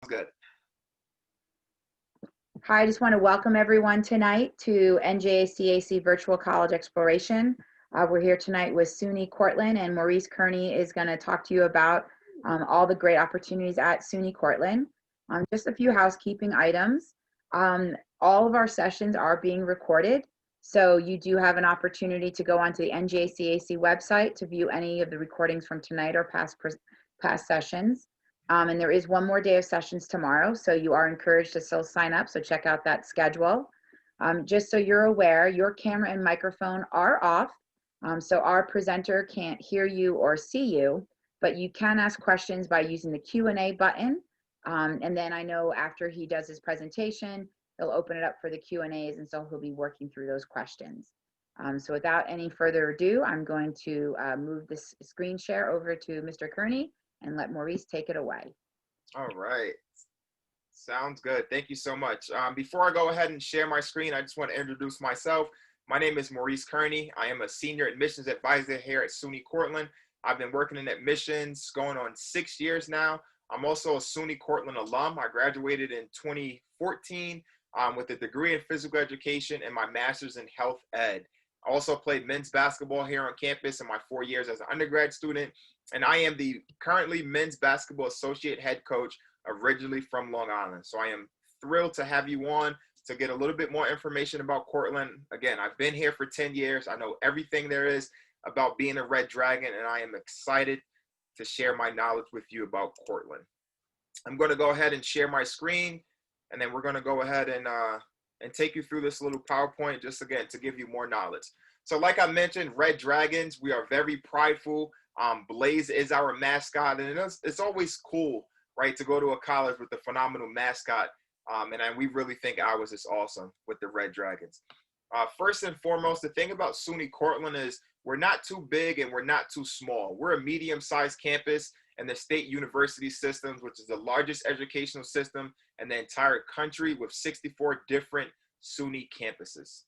Good. Hi, I just want to welcome everyone tonight to NJACAC Virtual College Exploration. We're here tonight with SUNY Cortland, and Maurice Kearney is going to talk to you about all the great opportunities at SUNY Cortland. Just a few housekeeping items. All of our sessions are being recorded, so you do have an opportunity to go onto the NJACAC website to view any of the recordings from tonight or past sessions. And there is one more day of sessions tomorrow, so you are encouraged to still sign up, so check out that schedule. Just so you're aware, your camera and microphone are off, so our presenter can't hear you or see you, but you can ask questions by using the Q&A button, and then I know after he does his presentation, he'll open it up for the Q&As, and so he'll be working through those questions. So without any further ado, I'm going to move this screen share over to Mr. Kearney and let Maurice take it away. All right. Sounds good. Thank you so much. Before I go ahead and share my screen, I just want to introduce myself. My name is Maurice Kearney. I am a senior admissions advisor here at SUNY Cortland. I've been working in admissions going on 6 years now. I'm also a SUNY Cortland alum. I graduated in 2014 with a degree in physical education and my master's in health ed. I also played men's basketball here on campus in my 4 years as an undergrad student, and I am the currently men's basketball associate head coach, originally from Long Island. So I am thrilled to have you on to get a little bit more information about Cortland. Again, I've been here for 10 years. I know everything there is about being a Red Dragon, and I am excited to share my knowledge with you about Cortland. I'm going to go ahead and share my screen, and then we're going to go ahead and take you through this little PowerPoint just again to give you more knowledge. So like I mentioned, Red Dragons, we are very prideful. Blaze is our mascot, and it's always cool, right, to go to a college with a phenomenal mascot. And we really think ours is awesome with the Red Dragons. First and foremost, the thing about SUNY Cortland is we're not too big and we're not too small. We're a medium-sized campus in the state university systems, which is the largest educational system in the entire country with 64 different SUNY campuses.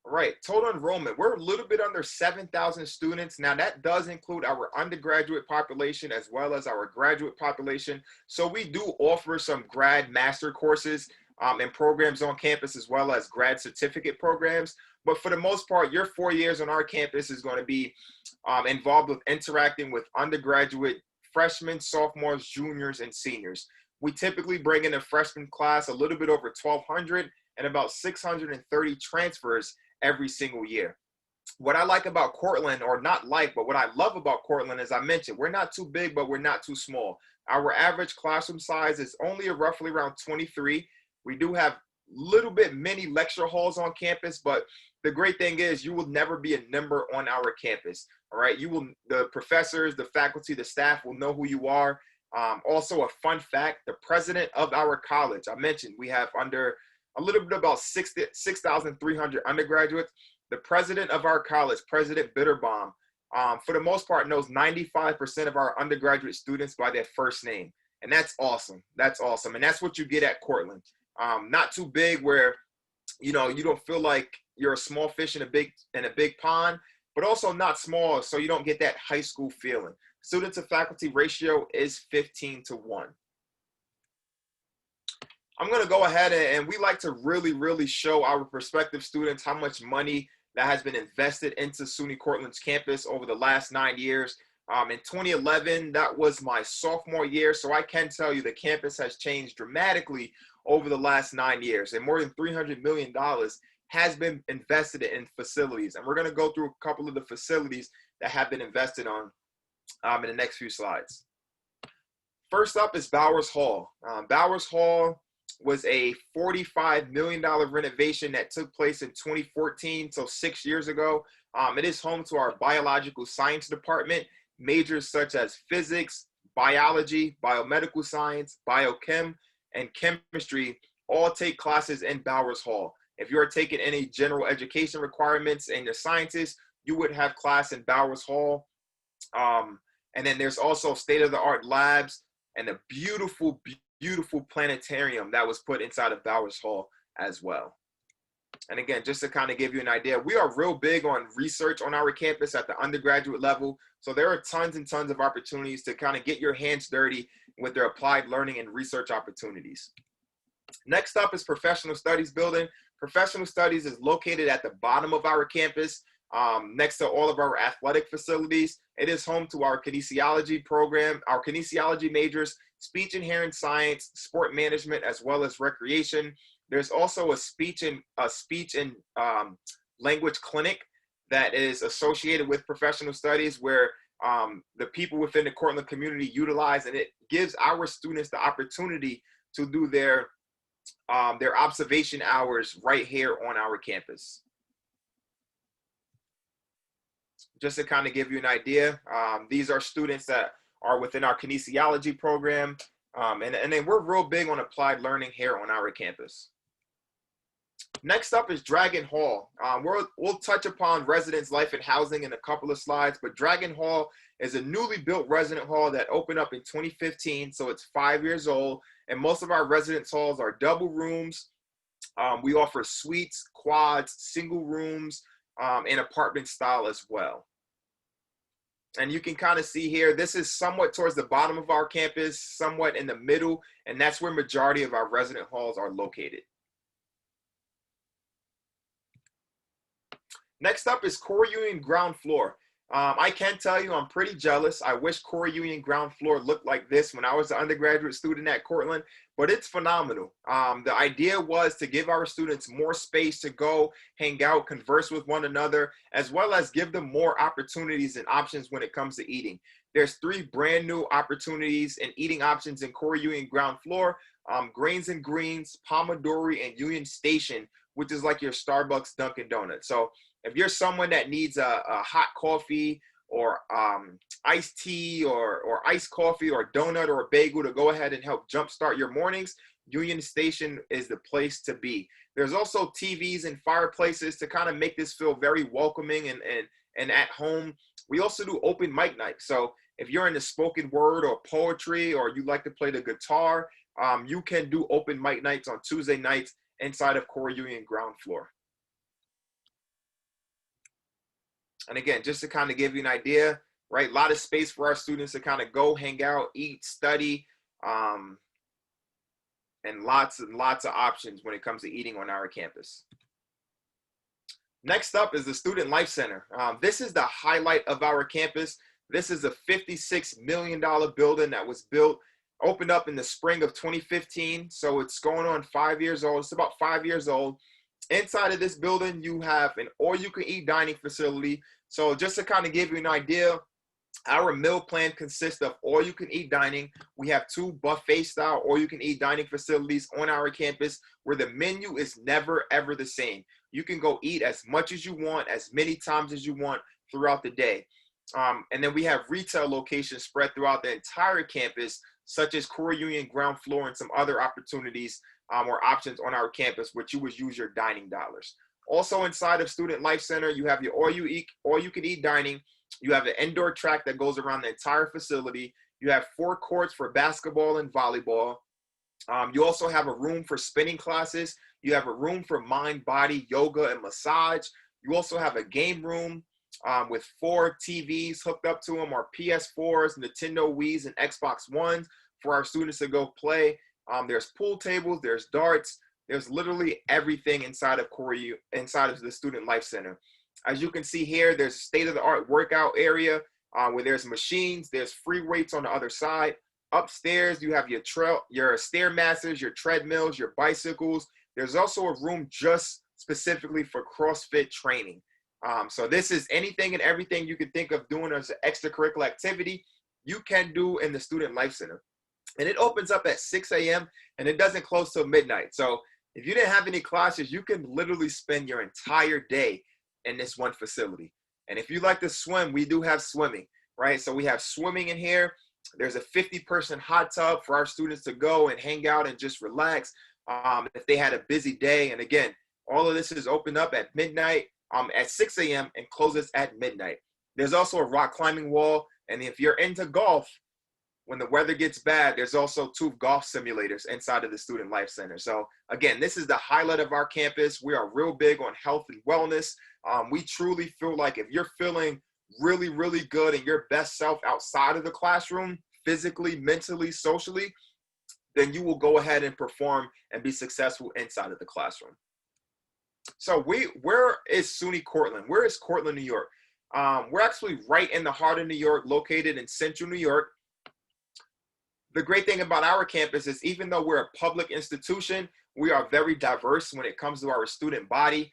All right, total enrollment, we're a little bit under 7,000 students. Now that does include our undergraduate population as well as our graduate population. So we do offer some grad master courses and programs on campus as well as grad certificate programs. But for the most part, your 4 years on our campus is going to be involved with interacting with undergraduate freshmen, sophomores, juniors, and seniors. We typically bring in a freshman class a little bit over 1,200 and about 630 transfers every single year. What I like about Cortland, or not like, but what I love about Cortland, as I mentioned, we're not too big, but we're not too small. Our average classroom size is only roughly around 23. We do have little bit many lecture halls on campus, but the great thing is you will never be a number on our campus. All right, the professors, the faculty, the staff will know who you are. Also a fun fact, the president of our college, I mentioned we have under a little bit about 6,300 undergraduates. The president of our college, President Bitterbaum, for the most part knows 95% of our undergraduate students by their first name. And that's awesome. That's awesome. And that's what you get at Cortland. Not too big where, you don't feel like you're a small fish in a big pond, but also not small so you don't get that high school feeling. Student to faculty ratio is 15:1. I'm going to go ahead and we like to really show our prospective students how much money that has been invested into SUNY Cortland's campus over the last 9 years. In 2011, that was my sophomore year, so I can tell you the campus has changed dramatically over the last 9 years, and more than $300 million has been invested in facilities. And we're going to go through a couple of the facilities that have been invested on in the next few slides. First up is Bowers Hall. Bowers Hall was a $45 million renovation that took place in 2014, so 6 years ago. It is home to our biological science department. Majors such as physics, biology, biomedical science, biochem, and chemistry all take classes in Bowers Hall. If you're taking any general education requirements in your sciences, you would have class in Bowers Hall. And then there's also state-of-the-art labs and a beautiful planetarium that was put inside of Bowers Hall as well. And again, just to kind of give you an idea, we are real big on research on our campus at the undergraduate level. So there are tons and tons of opportunities to kind of get your hands dirty with their applied learning and research opportunities. Next up is professional studies building. Professional studies is located at the bottom of our campus, next to all of our athletic facilities. It is home to our kinesiology program, our kinesiology majors, speech and hearing science, sport management, as well as recreation. There's also a speech and language clinic that is associated with professional studies, where the people within the Cortland community utilize, and it gives our students the opportunity to do their observation hours right here on our campus. Just to kind of give you an idea, these are students that are within our kinesiology program, and then we're real big on applied learning here on our campus. Next up is Dragon Hall. We'll touch upon residence life and housing in a couple of slides, but Dragon Hall is a newly built resident hall that opened up in 2015, so it's 5 years old, and most of our residence halls are double rooms. We offer suites, quads, single rooms, and apartment style as well. And you can kind of see here, this is somewhat towards the bottom of our campus, somewhat in the middle, and that's where majority of our resident halls are located. Next up is Core Union ground floor. I can tell you I'm pretty jealous. I wish Core Union ground floor looked like this when I was an undergraduate student at Cortland, but it's phenomenal. The idea was to give our students more space to go, hang out, converse with one another, as well as give them more opportunities and options when it comes to eating. There's 3 brand new opportunities and eating options in Core Union ground floor, Grains and Greens, Pomodori, and Union Station, which is like your Starbucks Dunkin' Donuts. So if you're someone that needs a hot coffee or iced tea or iced coffee or a donut or a bagel to go ahead and help jumpstart your mornings, Union Station is the place to be. There's also TVs and fireplaces to kind of make this feel very welcoming and at home. We also do open mic nights. So if you're into spoken word or poetry, or you like to play the guitar, you can do open mic nights on Tuesday nights inside of Core Union ground floor. And again, just to kind of give you an idea, right? A lot of space for our students to kind of go, hang out, eat, study, and lots of options when it comes to eating on our campus. Next up is the Student Life Center. This is the highlight of our campus. This is a $56 million building that was built, opened up in the spring of 2015. So it's going on 5 years old. It's about 5 years old. Inside of this building, you have an all-you-can-eat dining facility. So just to kind of give you an idea, our meal plan consists of all-you-can-eat dining. We have 2 buffet-style all-you-can-eat dining facilities on our campus where the menu is never, ever the same. You can go eat as much as you want, as many times as you want throughout the day. And then we have retail locations spread throughout the entire campus, such as Core Union ground floor and some other opportunities or options on our campus, which you would use your dining dollars. Also inside of Student Life Center, you have your all-you-can-eat dining. You have an indoor track that goes around the entire facility. You have 4 courts for basketball and volleyball. You also have a room for spinning classes. You have a room for mind, body, yoga, and massage. You also have a game room with 4 TVs hooked up to them, or PS4s, Nintendo Wii's, and Xbox Ones for our students to go play. There's pool tables, there's darts, there's literally everything inside of the Student Life Center. As you can see here, there's a state-of-the-art workout area where there's machines, there's free weights on the other side. Upstairs, you have your Stairmasters, your treadmills, your bicycles. There's also a room just specifically for CrossFit training. So this is anything and everything you can think of doing as an extracurricular activity, you can do in the Student Life Center. And it opens up at 6 a.m. and it doesn't close till midnight. So if you didn't have any classes, you can literally spend your entire day in this one facility. And if you like to swim, we do have swimming, right? So we have swimming in here. There's a 50-person hot tub for our students to go and hang out and just relax if they had a busy day. And again, all of this is opened up at midnight, at 6 a.m. and closes at midnight. There's also a rock climbing wall. And if you're into golf, when the weather gets bad, there's also 2 golf simulators inside of the Student Life Center. So again, this is the highlight of our campus. We are real big on health and wellness. We truly feel like if you're feeling really, really good and your best self outside of the classroom, physically, mentally, socially, then you will go ahead and perform and be successful inside of the classroom. So where is SUNY Cortland? Where is Cortland, New York? We're actually right in the heart of New York, located in central New York. The great thing about our campus is even though we're a public institution, we are very diverse when it comes to our student body.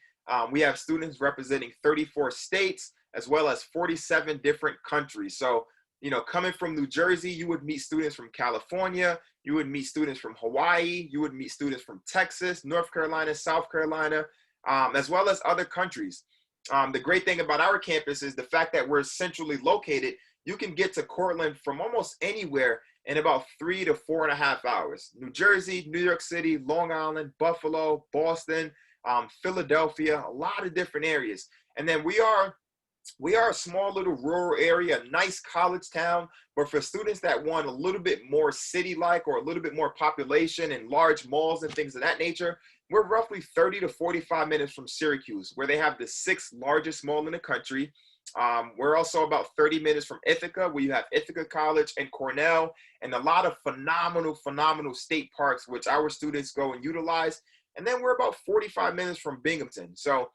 We have students representing 34 states, as well as 47 different countries. So, you know, coming from New Jersey, you would meet students from California, you would meet students from Hawaii, you would meet students from Texas, North Carolina, South Carolina, as well as other countries. The great thing about our campus is the fact that we're centrally located. You can get to Cortland from almost anywhere in about 3 to 4.5 hours. New Jersey, New York City, Long Island, Buffalo, Boston, Philadelphia, a lot of different areas. And then we are a small little rural area, a nice college town, but for students that want a little bit more city-like or a little bit more population and large malls and things of that nature, we're roughly 30 to 45 minutes from Syracuse, where they have the 6th largest mall in the country. We're also about 30 minutes from Ithaca, where you have Ithaca College and Cornell, and a lot of phenomenal state parks, which our students go and utilize. And then we're about 45 minutes from Binghamton. So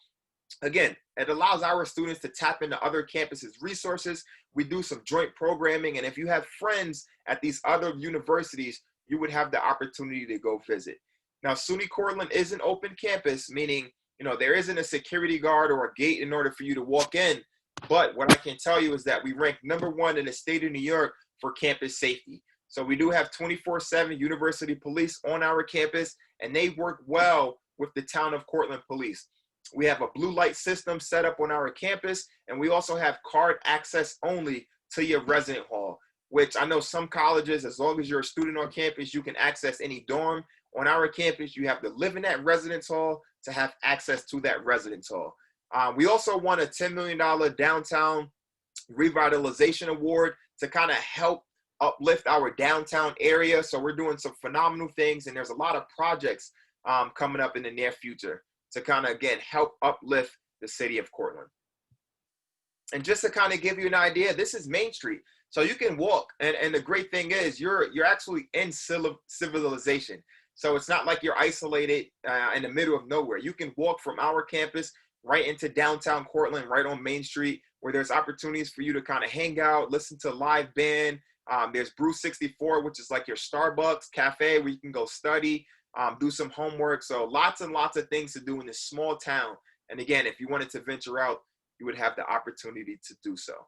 again, it allows our students to tap into other campuses' resources. We do some joint programming, and if you have friends at these other universities, you would have the opportunity to go visit. Now, SUNY Cortland is an open campus, meaning, you know, there isn't a security guard or a gate in order for you to walk in. But what I can tell you is that we rank #1 in the state of New York for campus safety. So we do have 24/7 university police on our campus, and they work well with the town of Cortland police. We have a blue light system set up on our campus, and we also have card access only to your resident hall, which I know some colleges, as long as you're a student on campus, you can access any dorm. On our campus, you have to live in that residence hall to have access to that residence hall. We also won a $10 million downtown revitalization award to kind of help uplift our downtown area. So we're doing some phenomenal things, and there's a lot of projects coming up in the near future to kind of, again, help uplift the city of Cortland. And just to kind of give you an idea, this is Main Street. So you can walk, and the great thing is you're actually in civilization. So it's not like you're isolated in the middle of nowhere. You can walk from our campus right into downtown Cortland, right on Main Street, where there's opportunities for you to kind of hang out, listen to live band. There's Brew 64, which is like your Starbucks cafe where you can go study, do some homework. So lots and lots of things to do in this small town. And again, if you wanted to venture out, you would have the opportunity to do so.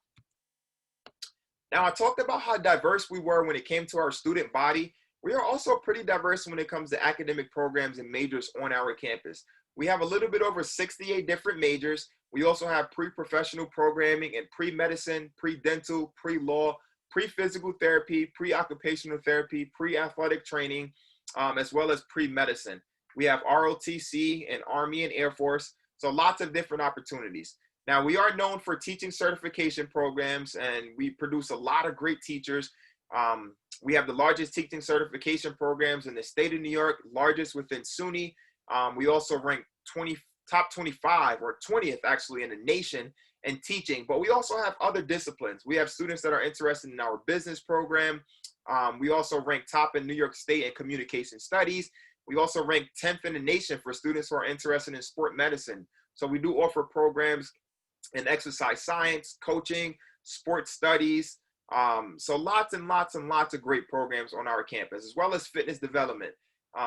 Now, I talked about how diverse we were when it came to our student body. We are also pretty diverse when it comes to academic programs and majors on our campus. We have a little bit over 68 different majors. We also have pre-professional programming in pre-medicine, pre-dental, pre-law, pre-physical therapy, pre-occupational therapy, pre-athletic training, as well as pre-medicine. We have ROTC and Army and Air Force, so lots of different opportunities. Now, we are known for teaching certification programs, and we produce a lot of great teachers. We have the largest teaching certification programs in the state of New York, largest within SUNY. We also rank top 25 or 20th actually in the nation in teaching, but we also have other disciplines. We have students that are interested in our business program. We also rank top in New York State in communication studies. We also rank 10th in the nation for students who are interested in sport medicine. So we do offer programs in exercise science, coaching, sports studies. So lots and lots and lots of great programs on our campus, as well as fitness development.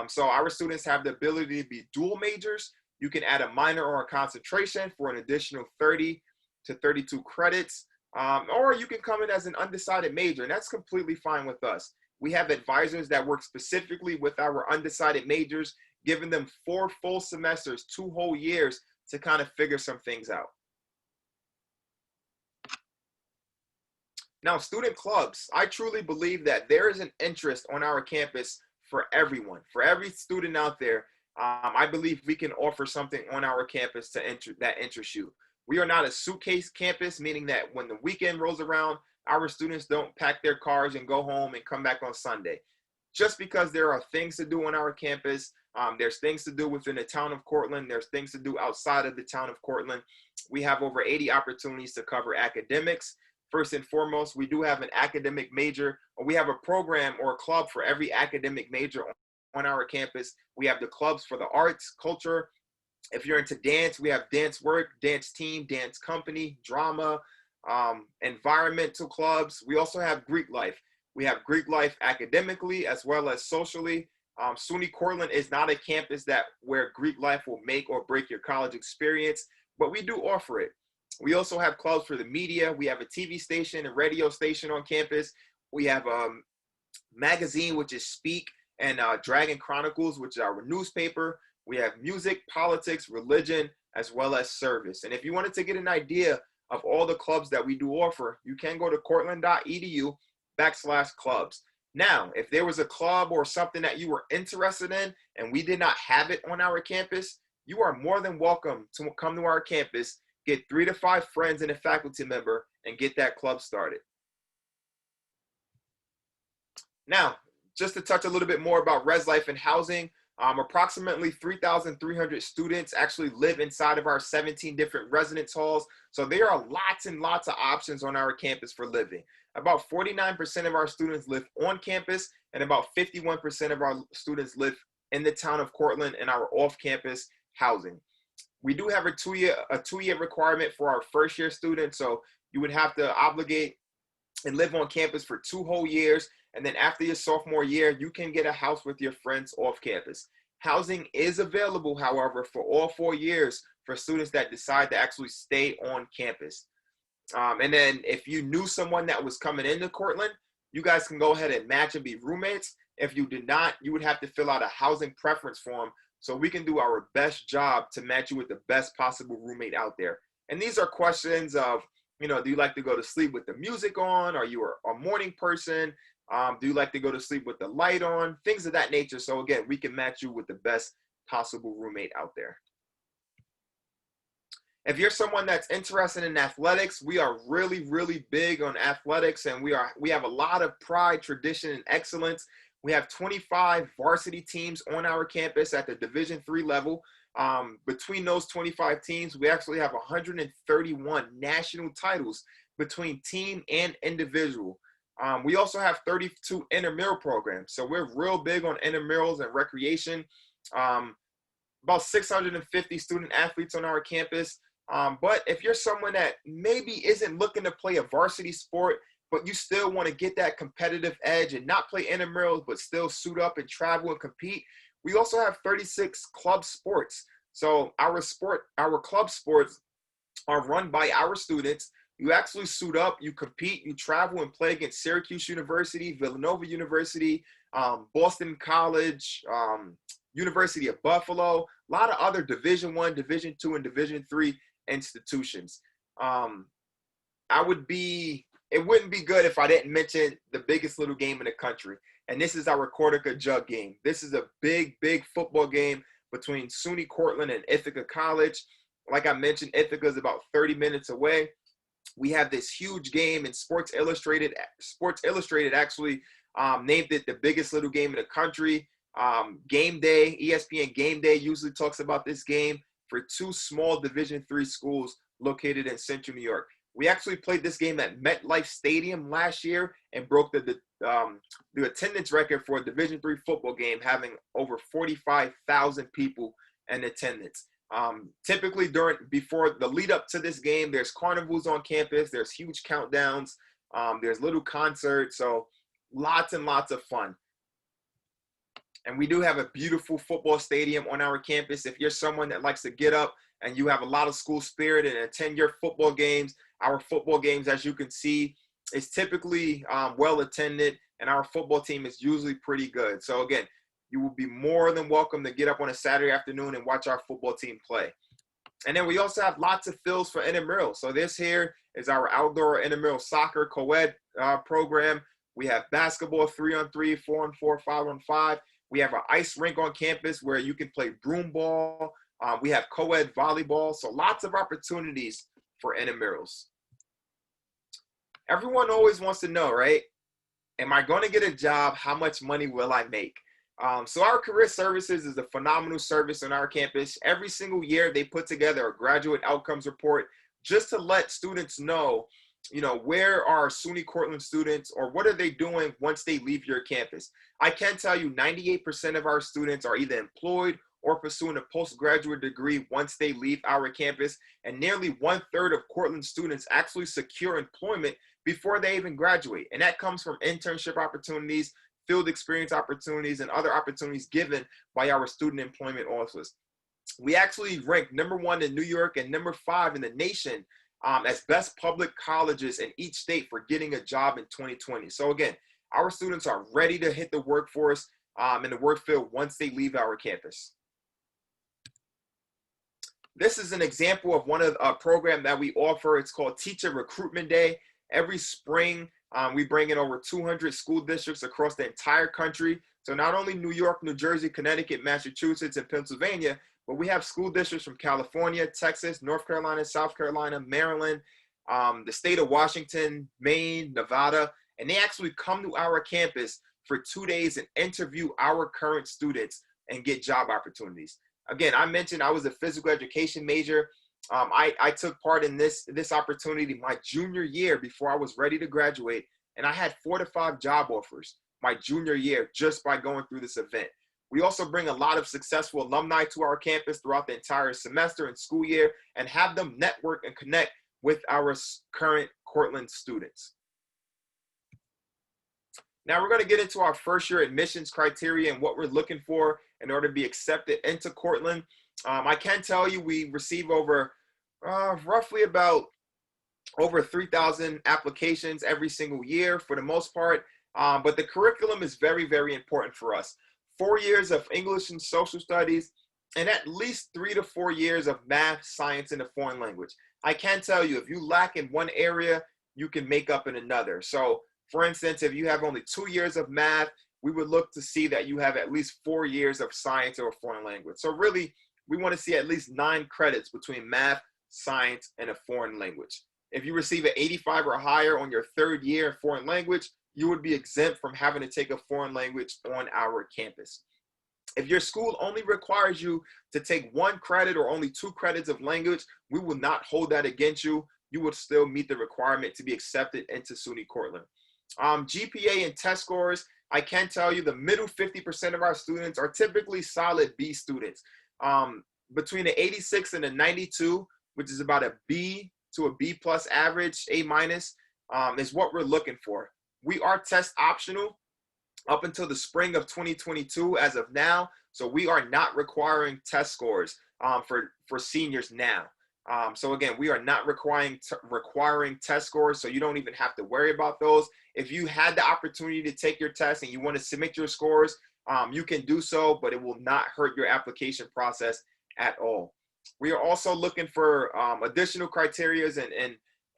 So our students have the ability to be dual majors. You can add a minor or a concentration for an additional 30 to 32 credits, or you can come in as an undecided major, and that's completely fine with us. We have advisors that work specifically with our undecided majors, giving them 4 full semesters, 2 whole years to kind of figure some things out. Now, student clubs, I truly believe that there is an interest on our campus for everyone, for every student out there. I believe we can offer something on our campus that interests you. We are not a suitcase campus, meaning that when the weekend rolls around, our students don't pack their cars and go home and come back on Sunday. Just because there are things to do on our campus, there's things to do within the town of Cortland, there's things to do outside of the town of Cortland. We have over 80 opportunities to cover academics, First and foremost, we do have an academic major, or we have a program or a club for every academic major on our campus. We have the clubs for the arts, culture. If you're into dance, we have dance work, dance team, dance company, drama, environmental clubs. We also have Greek life. We have Greek life academically as well as socially. SUNY Cortland is not a campus where Greek life will make or break your college experience, but we do offer it. We also have clubs for the media. We have a TV station, a radio station on campus. We have a magazine, which is Speak, and Dragon Chronicles, which is our newspaper. We have music, politics, religion, as well as service. And if you wanted to get an idea of all the clubs that we do offer, you can go to cortland.edu/clubs. Now, if there was a club or something that you were interested in and we did not have it on our campus, you are more than welcome to come to our campus, get 3 to 5 friends and a faculty member, and get that club started. Now, just to touch a little bit more about res life and housing, approximately 3,300 students actually live inside of our 17 different residence halls. So there are lots and lots of options on our campus for living. About 49% of our students live on campus, and about 51% of our students live in the town of Cortland in our off-campus housing. We do have a two-year requirement for our first-year students, so you would have to obligate and live on campus for 2 whole years, and then after your sophomore year, you can get a house with your friends off campus. Housing is available, however, for all 4 years for students that decide to actually stay on campus. And then if you knew someone that was coming into Cortland, you guys can go ahead and match and be roommates. If you did not, you would have to fill out a housing preference form so we can do our best job to match you with the best possible roommate out there. And these are questions of, do you like to go to sleep with the music on? Are you a morning person? Do you like to go to sleep with the light on? Things of that nature. So again, we can match you with the best possible roommate out there. If you're someone that's interested in athletics, we are really, really big on athletics, and we have a lot of pride, tradition, and excellence. We have 25 varsity teams on our campus at the Division III level. Between those 25 teams, we actually have 131 national titles between team and individual. We also have 32 intramural programs. So we're real big on intramurals and recreation. About 650 student athletes on our campus. But if you're someone that maybe isn't looking to play a varsity sport, but you still want to get that competitive edge and not play intramurals, but still suit up and travel and compete, we also have 36 club sports. So our club sports are run by our students. You actually suit up, you compete, you travel and play against Syracuse University, Villanova University, Boston College, University of Buffalo, a lot of other Division I, Division II, and Division III institutions. It wouldn't be good if I didn't mention the biggest little game in the country. And this is our Cortica Jug game. This is a big, big football game between SUNY Cortland and Ithaca College. Like I mentioned, Ithaca is about 30 minutes away. We have this huge game, and Sports Illustrated actually named it the biggest little game in the country. Game Day, ESPN Game Day usually talks about this game for 2 small Division III schools located in Central New York. We actually played this game at MetLife Stadium last year and broke the attendance record for a Division III football game, having over 45,000 people in attendance. Typically before the lead up to this game, there's carnivals on campus, there's huge countdowns, there's little concerts, so lots and lots of fun. And we do have a beautiful football stadium on our campus. If you're someone that likes to get up and you have a lot of school spirit and attend your football games, our football games, as you can see, is typically well attended, and our football team is usually pretty good. So again, you will be more than welcome to get up on a Saturday afternoon and watch our football team play. And then we also have lots of fields for intramural. So this here is our outdoor intramural soccer co-ed program. We have basketball 3-on-3, 4-on-4, 5-on-5. We have an ice rink on campus where you can play broom ball. We have co-ed volleyball. So lots of opportunities for intramurals. Everyone always wants to know, right? Am I going to get a job? How much money will I make? So our career services is a phenomenal service on our campus. Every single year they put together a graduate outcomes report just to let students know where are SUNY Cortland students, or what are they doing once they leave your campus? I can tell you 98% of our students are either employed or pursuing a postgraduate degree once they leave our campus, and nearly 1/3 of Cortland students actually secure employment before they even graduate. And that comes from internship opportunities, field experience opportunities, and other opportunities given by our student employment office. We actually rank #1 in New York and #5 in the nation as best public colleges in each state for getting a job in 2020. So again, our students are ready to hit the workforce in the work field once they leave our campus. This is an example of one of a program that we offer. It's called Teacher Recruitment Day. Every spring, we bring in over 200 school districts across the entire country. So not only New York, New Jersey, Connecticut, Massachusetts, and Pennsylvania, but we have school districts from California, Texas, North Carolina, South Carolina, Maryland, the state of Washington, Maine, Nevada, and they actually come to our campus for 2 days and interview our current students and get job opportunities. Again, I mentioned I was a physical education major. I took part in this opportunity my junior year before I was ready to graduate, and I had 4 to 5 job offers my junior year just by going through this event. We also bring a lot of successful alumni to our campus throughout the entire semester and school year and have them network and connect with our current Cortland students. Now we're going to get into our first year admissions criteria and what we're looking for in order to be accepted into Cortland. I can tell you we receive over roughly about over 3,000 applications every single year for the most part, but the curriculum is very, very important for us. 4 years of English and social studies, and at least 3 to 4 years of math, science, and a foreign language. I can tell you if you lack in one area, you can make up in another. So for instance, if you have only 2 years of math, we would look to see that you have at least 4 years of science or a foreign language. So really, we want to see at least 9 credits between math, science, and a foreign language. If you receive an 85 or higher on your 3rd year in foreign language, you would be exempt from having to take a foreign language on our campus. If your school only requires you to take 1 credit or only 2 credits of language, we will not hold that against you. You would still meet the requirement to be accepted into SUNY Cortland. GPA and test scores, I can tell you the middle 50% of our students are typically solid B students. Between the 86 and the 92, which is about a B to a B plus average, A minus, is what we're looking for. We are test optional up until the spring of 2022 as of now. So we are not requiring test scores for seniors now. So again, we are not requiring test scores, so you don't even have to worry about those. If you had the opportunity to take your test and you want to submit your scores, you can do so, but it will not hurt your application process at all. We are also looking for additional criteria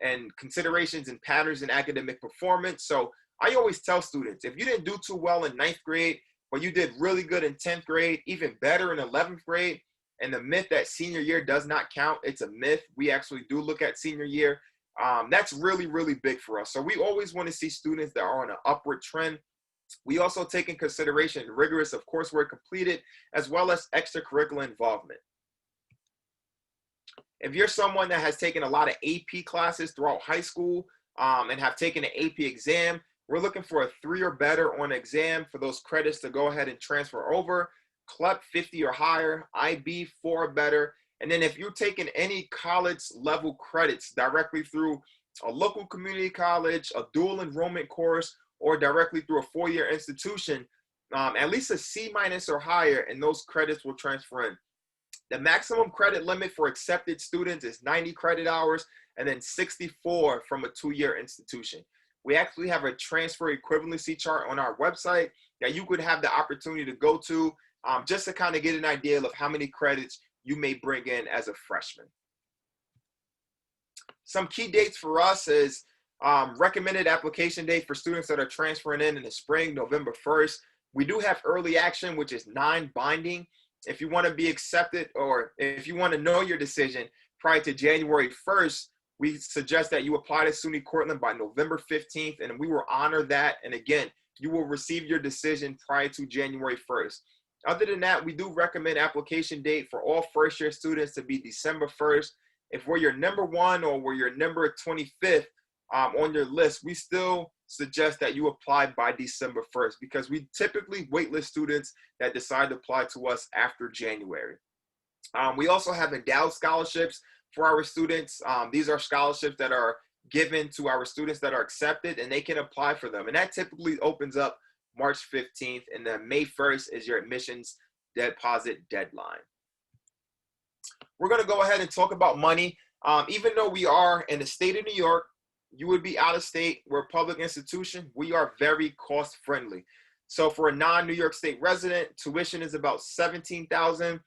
and considerations and patterns in academic performance. So I always tell students, if you didn't do too well in 9th grade, but you did really good in 10th grade, even better in 11th grade, and the myth that senior year does not count, it's a myth. We actually do look at senior year. That's really, really big for us. So we always want to see students that are on an upward trend. We also take in consideration rigorous of coursework completed, as well as extracurricular involvement. If you're someone that has taken a lot of AP classes throughout high school and have taken an AP exam, we're looking for a 3 or better on exam for those credits to go ahead and transfer over. CLEP 50 or higher, IB 4 or better. And then if you're taking any college level credits directly through a local community college, a dual enrollment course, or directly through a 4-year institution, at least a C minus or higher, and those credits will transfer in. The maximum credit limit for accepted students is 90 credit hours and then 64 from a 2-year institution. We actually have a transfer equivalency chart on our website that you could have the opportunity to go to just to kind of get an idea of how many credits you may bring in as a freshman. Some key dates for us is recommended application date for students that are transferring in the spring, November 1st. We do have early action, which is non-binding. If you want to be accepted or if you want to know your decision prior to January 1st, we suggest that you apply to SUNY Cortland by November 15th, and we will honor that. And again, you will receive your decision prior to January 1st. Other than that, we do recommend application date for all first-year students to be December 1st. If we're your number 1 or we're your number 25th, on your list, we still suggest that you apply by December 1st because we typically waitlist students that decide to apply to us after January. We also have endowed scholarships for our students. These are scholarships that are given to our students that are accepted, and they can apply for them. And that typically opens up March 15th, and then May 1st is your admissions deposit deadline. We're going to go ahead and talk about money. Even though we are in the state of New York, you would be out of state. We're a public institution. We are very cost friendly. So for a non-New York State resident, tuition is about $17,000,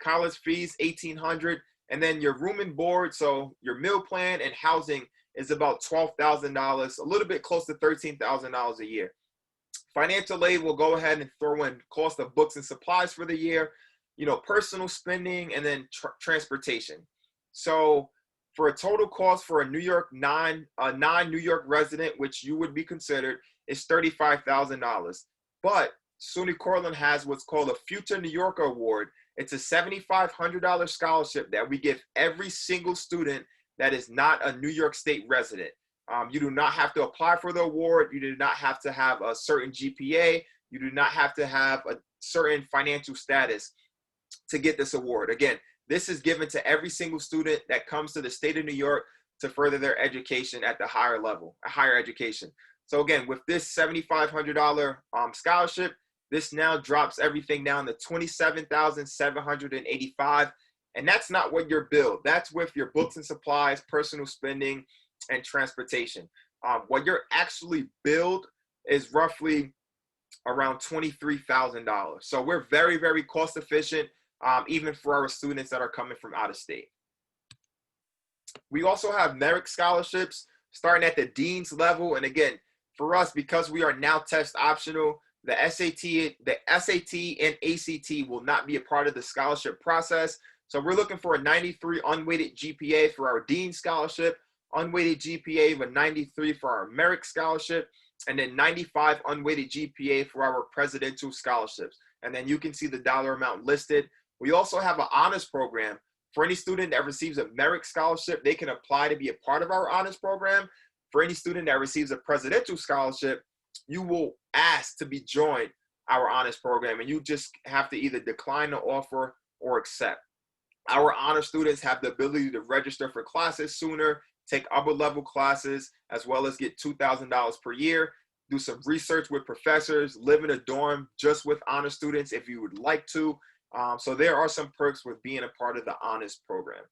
college fees $1,800, and then your room and board, so your meal plan and housing is about $12,000, a little bit close to $13,000 a year. Financial aid will go ahead and throw in cost of books and supplies for the year, personal spending, and then transportation. So for a total cost for a non-New York resident, which you would be considered, is $35,000. But SUNY Cortland has what's called a Future New Yorker Award. It's a $7,500 scholarship that we give every single student that is not a New York State resident. You do not have to apply for the award. You do not have to have a certain GPA. You do not have to have a certain financial status to get this award. Again, this is given to every single student that comes to the state of New York to further their education at the higher level, a higher education. So again, with this $7,500 scholarship, this now drops everything down to $27,785. And that's not what you're billed. That's with your books and supplies, personal spending, and transportation. What you're actually billed is roughly around $23,000. So we're very, very cost efficient, even for our students that are coming from out of state. We also have merit scholarships starting at the dean's level. And again, for us, because we are now test optional, the SAT and ACT will not be a part of the scholarship process. So we're looking for a 93 unweighted GPA for our dean scholarship, unweighted GPA of a 93 for our merit scholarship, and then 95 unweighted GPA for our presidential scholarships. And then you can see the dollar amount listed. We also have an honors program. For any student that receives a merit scholarship, they can apply to be a part of our honors program. For any student that receives a presidential scholarship, you will ask to be joined our honors program, and you just have to either decline the offer or accept. Our honor students have the ability to register for classes sooner, take upper level classes, as well as get $2,000 per year, do some research with professors, live in a dorm just with honor students if you would like to. So there are some perks with being a part of the honors program.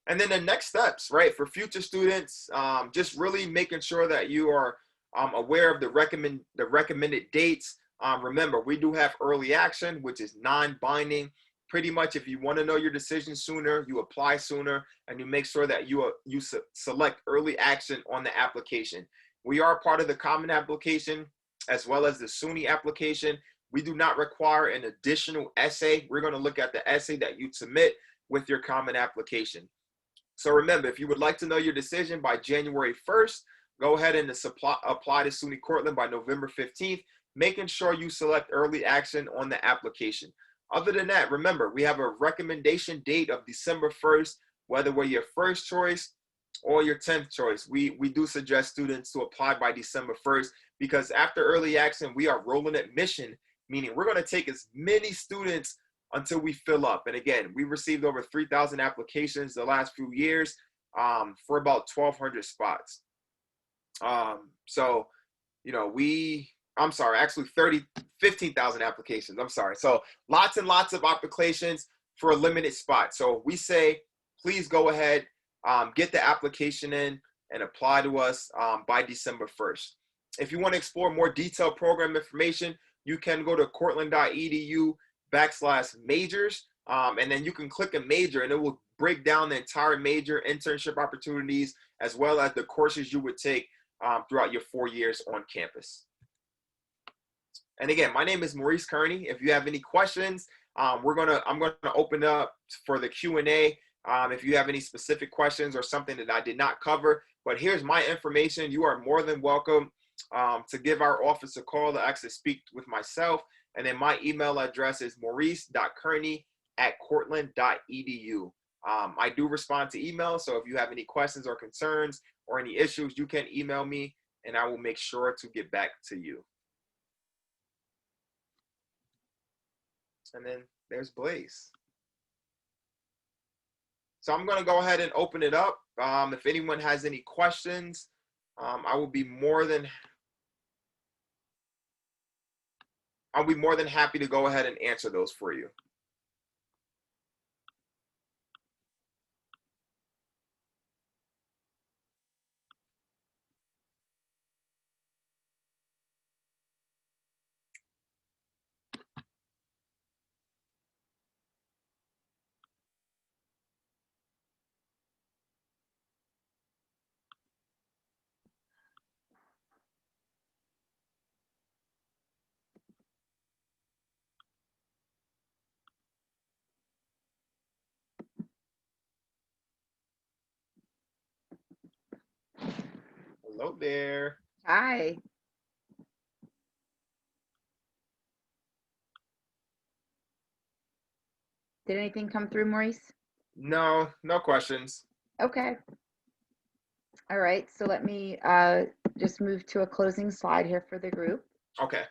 And then the next steps, right, for future students, just really making sure that you are aware of the recommended dates. Remember, we do have early action, which is non-binding. Pretty much, if you want to know your decision sooner, you apply sooner, and you make sure that you select early action on the application. We are part of the Common Application as well as the SUNY application. We do not require an additional essay. We're going to look at the essay that you submit with your Common Application. So remember, if you would like to know your decision by January 1st, go ahead and apply to SUNY Cortland by November 15th, making sure you select early action on the application. Other than that, remember, we have a recommendation date of December 1st, whether we're your first choice or your 10th choice. We do suggest students to apply by December 1st because after early action, we are rolling admission, meaning we're going to take as many students until we fill up. And again, we received over 3,000 applications the last few years for about 1,200 spots. So, actually 15,000 applications. I'm sorry. So lots and lots of applications for a limited spot. So we say, please go ahead, get the application in and apply to us by December 1st. If you want to explore more detailed program information, you can go to cortland.edu/majors, and then you can click a major and it will break down the entire major, internship opportunities, as well as the courses you would take throughout your 4 years on campus. And again, my name is Maurice Kearney. If you have any questions, I'm gonna open up for the Q&A. If you have any specific questions or something that I did not cover, but here's my information. You are more than welcome to give our office a call to actually speak with myself. And then my email address is maurice.kearney@cortland.edu. I do respond to email, so if you have any questions or concerns or any issues, you can email me and I will make sure to get back to you. And then there's Blaze. So I'm going to go ahead and open it up. If anyone has any questions, I will be more than happy to go ahead and answer those for you. Hello there. Hi. Did anything come through, Maurice? No, no questions. Okay. All right, so let me just move to a closing slide here for the group. Okay.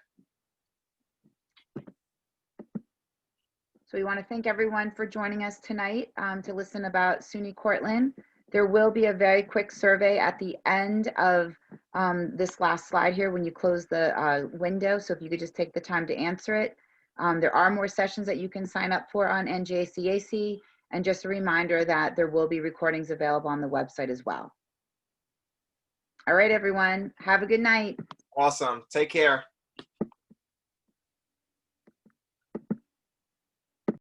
So we want to thank everyone for joining us tonight to listen about SUNY Cortland. There will be a very quick survey at the end of this last slide here when you close the window. So if you could just take the time to answer it. There are more sessions that you can sign up for on NJACAC. And just a reminder that there will be recordings available on the website as well. All right, everyone. Have a good night. Awesome. Take care.